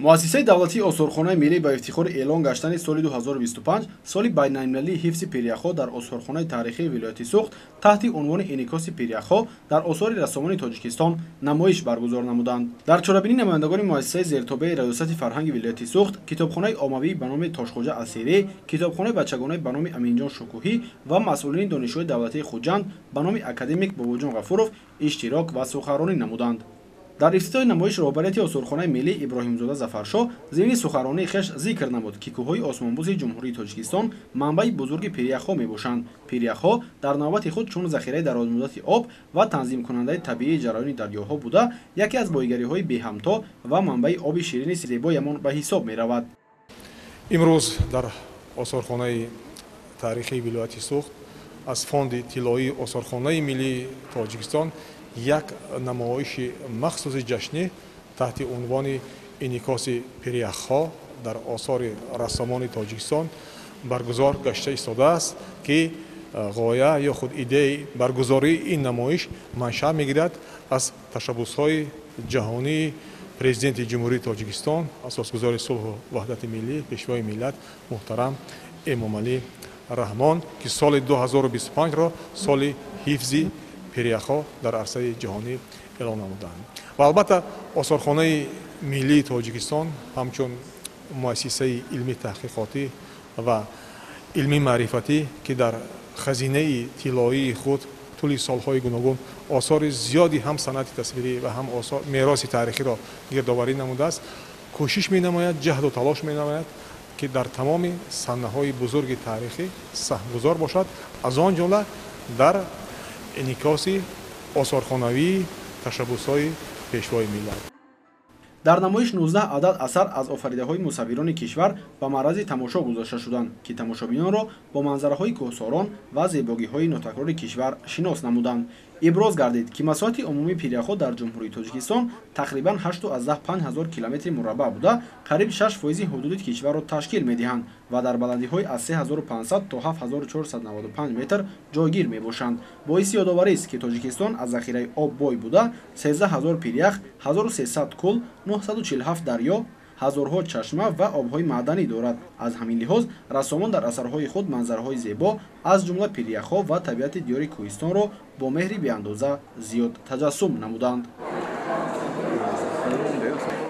муассисаи давлатии осорхонаи миллӣ ба ифтихори эълон гаштани соли 2025 соли байналмилалии ҳифзи пиряхҳо дар осорхонаи таърихии вилояти Суғд таҳти унвони инъикоси пиряхҳо дар осори рассомони Тоҷикистон намоиш баргузор намуданд. Дар чорабинӣ намояндагони муассисаи зертобаи Раёсати фарҳанги вилояти Суғд, Китобхонаи оммавии ба номи Тошхоҷа Асирӣ, Китобхонаи бачагонаи ба номи Аминҷон Шукӯҳӣ ва масъулини донишгоҳи давлатии Хуҷанд ба номи академик Бобоҷон Ғафуров иштирок ва суханронӣ намуданд. дар ифтитоҳи намоиш роҳбарияти осорхонаи миллӣ Иброҳимзода Зафаршоҳ зимини суханронии хеш зикр намуд, ки кӯҳҳои осмонбӯси Ҷумҳурии Тоҷикистон манбаи бузурги пиряхҳо мебошанд. Пиряхҳо дар навбати худ чун захираи дарозмуддати об ва танзимкунандаи табиии ҷараёни дарёҳо буда, яке аз боигариҳои беҳамто ва манбаи оби ширини зебоямон ба ҳисоб меравад. имрӯз дар осорхонаи таърихии вилояти Суғд аз фонди тиллоии осорхонаи миллии Тоҷикистон як намоиши махсуси ҷашнӣ таҳти унвони инъикоси пиряхҳо дар осори рассомони Тоҷикистон баргузор гашта истодааст, ки ғоя ё худ идеяи баргузории ин намоиш маншаъ мегирад аз ташаббусҳои ҷаҳонии президенти ҷумҳурии Тоҷикистон, асосгузори сулҳу ваҳдати миллӣ, пешвои миллат муҳтарам Эмомалӣ Раҳмон, ки соли 2025-ро соли ҳифзи пиряхҳо дар арсаи ҷаҳонӣ эълон намуданд. Ва албатта осорхонаи миллии Тоҷикистон ҳамчун муассисаи илмӣ таҳқиқотӣ ва илмӣ маърифатӣ, ки дар хазинаи тиллоии худ тӯли солҳои гуногун осори зиёди ҳам санъати тасвирӣ ва ҳам мероси таърихиро гирдоварӣ намудааст, кӯшиш менамояд, ҷаҳду талош менамояд, ки дар тамоми санаҳои бузурги таърихӣ саҳмгузор бошад, аз он ҷумла дар инъикоси осорхонавии ташаббусҳои пешвои миллат. дар намоиш 19 адад асар аз офаридаҳои мусаввирони кишвар ба маърази тамошо гузошта шуданд, ки тамошобинонро бо манзараҳои кӯҳсорон ва зебогиҳои нотакрори кишвар шинос намуданд. иброз гардид, ки масоҳати умумии пиряхҳо дар Ҷумҳурии Тоҷикистон тақрибан 8,5 километри мураббаъ буда, қариб 6% ҳудуди кишварро ташкил медиҳанд ва дар баландиҳои аз 3500 то 7495 метр ҷойгир мебошанд. боиси ёдоварист, ки Тоҷикистон аз захираи об бой буда 13000 пирях, 1300 кӯл, 947 дарьё, ҳазорҳо чашма ва обҳои маъданӣ дорад. аз ҳамин лиҳоз рассомон дар асарҳои худ манзараҳои зебо аз ҷумла пиряхҳо ва табиати диёри кӯҳистонро бо меҳри беандоза зиёд таҷассум намуданд.